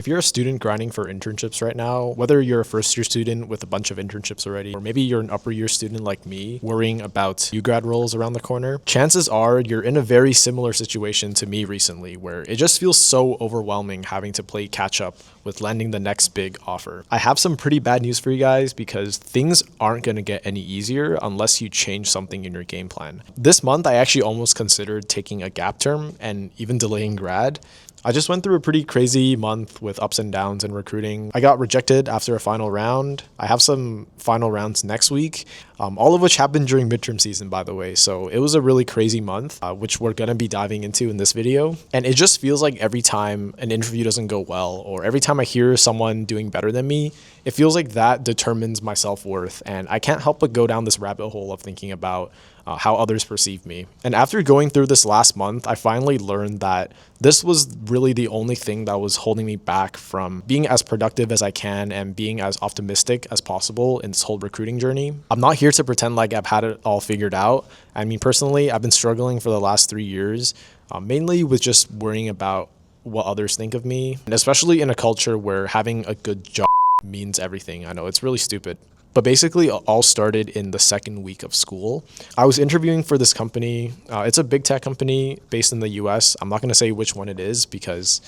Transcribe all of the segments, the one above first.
If you're a student grinding for internships right now, whether you're a first year student with a bunch of internships already, or maybe you're an upper year student like me, worrying about grad roles around the corner, chances are you're in a very similar situation to me recently, where it just feels so overwhelming having to play catch up with landing the next big offer. I have some pretty bad news for you guys because things aren't going to get any easier unless you change something in your game plan. This month, I actually almost considered taking a gap term and even delaying grad. I just went through a pretty crazy month with ups and downs in recruiting. I got rejected after a final round. I have some final rounds next week, all of which happened during midterm season, by the way. So it was a really crazy month, which we're going to be diving into in this video. And it just feels like every time an interview doesn't go well, or every time I hear someone doing better than me, it feels like that determines my self-worth. And I can't help but go down this rabbit hole of thinking about how others perceive me. And after going through this last month, I finally learned that this was really the only thing that was holding me back from being as productive as I can and being as optimistic as possible in this whole recruiting journey. I'm not here to pretend like I've had it all figured out. I mean, personally, I've been struggling for the last 3 years, mainly with just worrying about what others think of me, and especially in a culture where having a good job means everything. I know it's really stupid. But basically, it all started in the second week of school. I was interviewing for this company. It's a big tech company based in the US. I'm not going to say which one it is because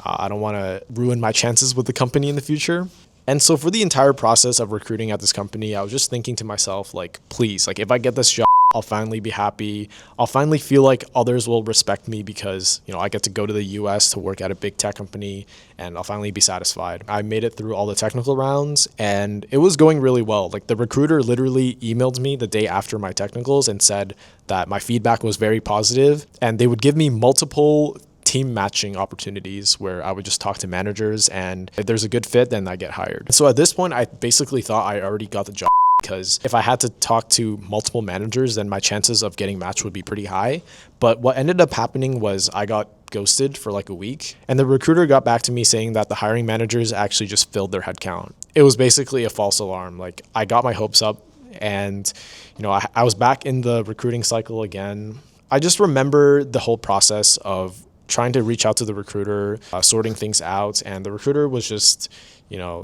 I don't want to ruin my chances with the company in the future. And so for the entire process of recruiting at this company, I was just thinking to myself, like, please, like if I get this job, I'll finally be happy. I'll finally feel like others will respect me because, I get to go to the US to work at a big tech company and I'll finally be satisfied. I made it through all the technical rounds and it was going really well. Like the recruiter literally emailed me the day after my technicals and said that my feedback was very positive and they would give me multiple team matching opportunities where I would just talk to managers and if there's a good fit, then I get hired. So at this point, I basically thought I already got the job, because if I had to talk to multiple managers, then my chances of getting matched would be pretty high. But what ended up happening was I got ghosted for like a week, and the recruiter got back to me saying that the hiring managers actually just filled their headcount. It was basically a false alarm. Like I got my hopes up and, I was back in the recruiting cycle again. I just remember the whole process of trying to reach out to the recruiter, sorting things out, and the recruiter was just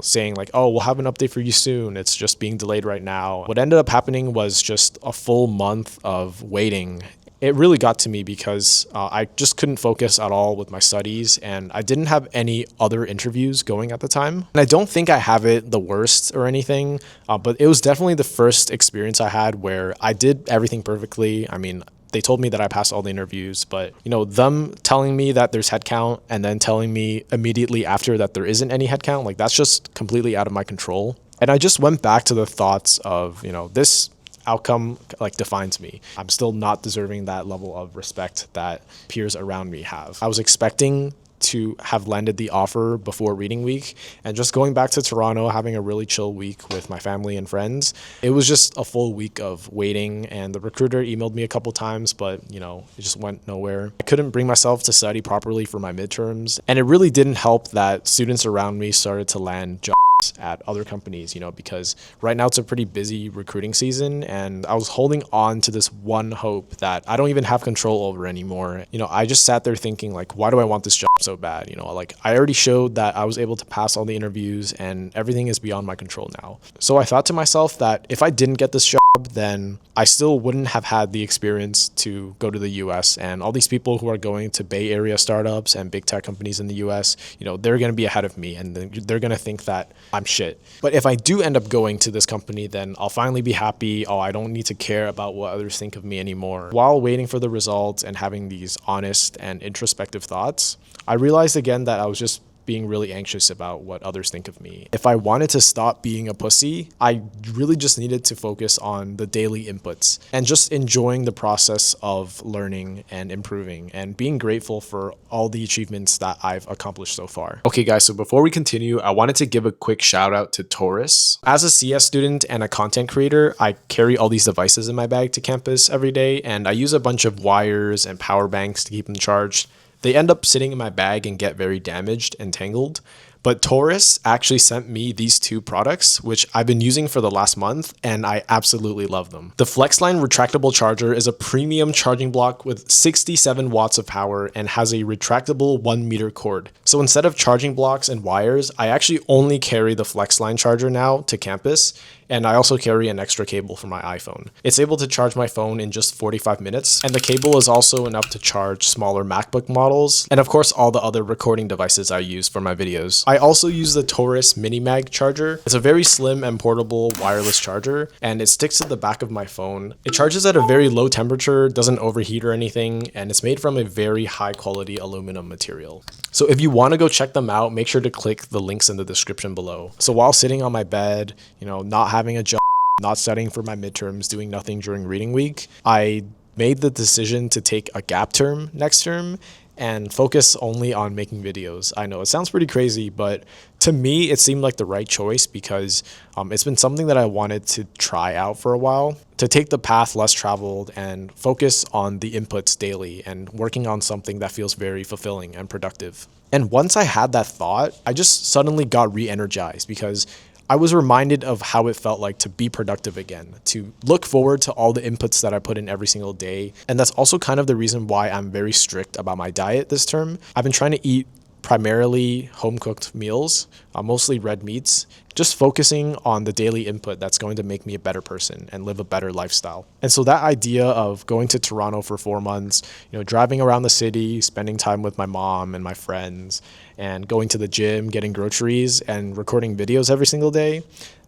saying like, oh, we'll have an update for you soon. It's just being delayed right now. What ended up happening was just a full month of waiting. It really got to me because I just couldn't focus at all with my studies and I didn't have any other interviews going at the time. And I don't think I have it the worst or anything, but it was definitely the first experience I had where I did everything perfectly. I mean, they told me that I passed all the interviews, but them telling me that there's headcount and then telling me immediately after that there isn't any headcount, like that's just completely out of my control. And I just went back to the thoughts of, this outcome like defines me. I'm still not deserving that level of respect that peers around me have. I was expecting to have landed the offer before reading week, and just going back to Toronto, having a really chill week with my family and friends. It was just a full week of waiting, and the recruiter emailed me a couple times, but it just went nowhere. I couldn't bring myself to study properly for my midterms, and it really didn't help that students around me started to land jobs at other companies, because right now it's a pretty busy recruiting season and I was holding on to this one hope that I don't even have control over anymore. I just sat there thinking like, why do I want this job so bad? Like I already showed that I was able to pass all the interviews and everything is beyond my control now. So I thought to myself that if I didn't get this job, then I still wouldn't have had the experience to go to the US, and all these people who are going to Bay Area startups and big tech companies in the US, they're going to be ahead of me and they're going to think that I'm shit. But if I do end up going to this company, then I'll finally be happy. Oh, I don't need to care about what others think of me anymore. While waiting for the results and having these honest and introspective thoughts, I realized again that I was just being really anxious about what others think of me. If I wanted to stop being a pussy, I really just needed to focus on the daily inputs and just enjoying the process of learning and improving and being grateful for all the achievements that I've accomplished so far. Okay guys, so before we continue, I wanted to give a quick shout out to TORRAS. As a CS student and a content creator, I carry all these devices in my bag to campus every day, and I use a bunch of wires and power banks to keep them charged. They end up sitting in my bag and get very damaged and tangled. But TORRAS actually sent me these two products, which I've been using for the last month, and I absolutely love them. The Flexline retractable charger is a premium charging block with 67 watts of power and has a retractable 1-meter cord. So instead of charging blocks and wires, I actually only carry the Flexline charger now to campus, and I also carry an extra cable for my iPhone. It's able to charge my phone in just 45 minutes, and the cable is also enough to charge smaller MacBook models, and of course all the other recording devices I use for my videos. I also use the Taurus Minimag charger. It's a very slim and portable wireless charger, and it sticks to the back of my phone. It charges at a very low temperature, doesn't overheat or anything, and it's made from a very high quality aluminum material. So if you want to go check them out, make sure to click the links in the description below. So while sitting on my bed, not having a job, not studying for my midterms, doing nothing during reading week, I made the decision to take a gap term next term and focus only on making videos. I know it sounds pretty crazy, but to me, it seemed like the right choice because it's been something that I wanted to try out for a while, to take the path less traveled and focus on the inputs daily and working on something that feels very fulfilling and productive. And once I had that thought, I just suddenly got re-energized because I was reminded of how it felt like to be productive again, to look forward to all the inputs that I put in every single day. And that's also kind of the reason why I'm very strict about my diet this term. I've been trying to eat primarily home-cooked meals, mostly red meats, just focusing on the daily input that's going to make me a better person and live a better lifestyle. And so that idea of going to Toronto for 4 months, driving around the city, spending time with my mom and my friends, and going to the gym, getting groceries, and recording videos every single day,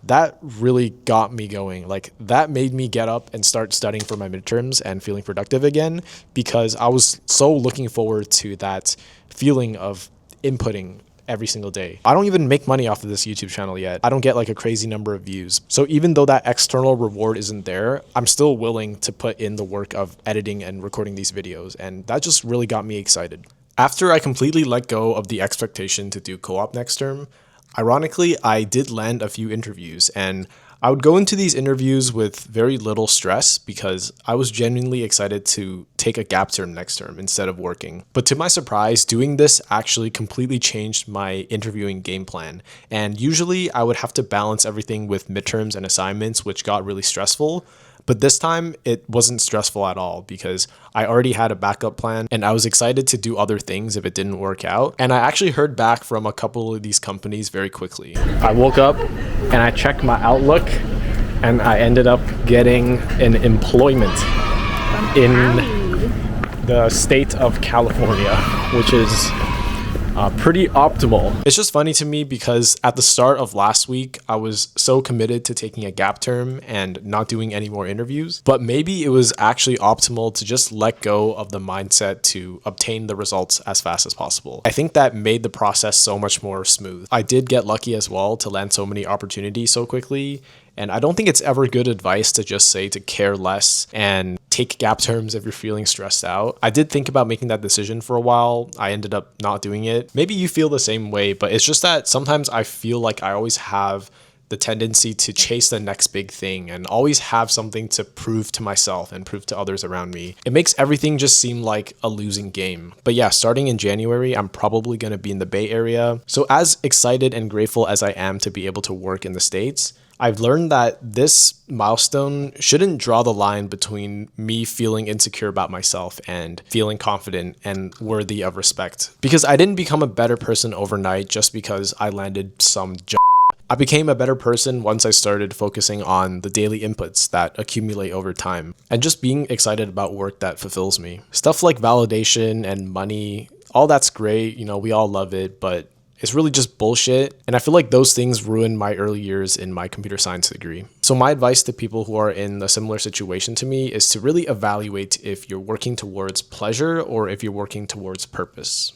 that really got me going. Like, that made me get up and start studying for my midterms and feeling productive again because I was so looking forward to that feeling of inputting every single day. I don't even make money off of this YouTube channel yet. I don't get like a crazy number of views. So even though that external reward isn't there, I'm still willing to put in the work of editing and recording these videos. And that just really got me excited. After I completely let go of the expectation to do co-op next term, ironically, I did land a few interviews, and I would go into these interviews with very little stress because I was genuinely excited to take a gap term next term instead of working. But to my surprise, doing this actually completely changed my interviewing game plan. And usually I would have to balance everything with midterms and assignments, which got really stressful. But this time it wasn't stressful at all because I already had a backup plan and I was excited to do other things if it didn't work out. And I actually heard back from a couple of these companies very quickly. I woke up and I checked my Outlook and I ended up getting an employment in the state of California, which is pretty optimal. It's just funny to me because at the start of last week, I was so committed to taking a gap term and not doing any more interviews, but maybe it was actually optimal to just let go of the mindset to obtain the results as fast as possible. I think that made the process so much more smooth. I did get lucky as well to land so many opportunities so quickly. And I don't think it's ever good advice to just say to care less and take gap terms if you're feeling stressed out. I did think about making that decision for a while. I ended up not doing it. Maybe you feel the same way, but it's just that sometimes I feel like I always have the tendency to chase the next big thing and always have something to prove to myself and prove to others around me. It makes everything just seem like a losing game. But yeah, starting in January, I'm probably going to be in the Bay Area. So as excited and grateful as I am to be able to work in the States, I've learned that this milestone shouldn't draw the line between me feeling insecure about myself and feeling confident and worthy of respect. Because I didn't become a better person overnight just because I landed some job. I became a better person once I started focusing on the daily inputs that accumulate over time and just being excited about work that fulfills me. Stuff like validation and money, all that's great, we all love it, but it's really just bullshit. And I feel like those things ruined my early years in my computer science degree. So my advice to people who are in a similar situation to me is to really evaluate if you're working towards pleasure or if you're working towards purpose.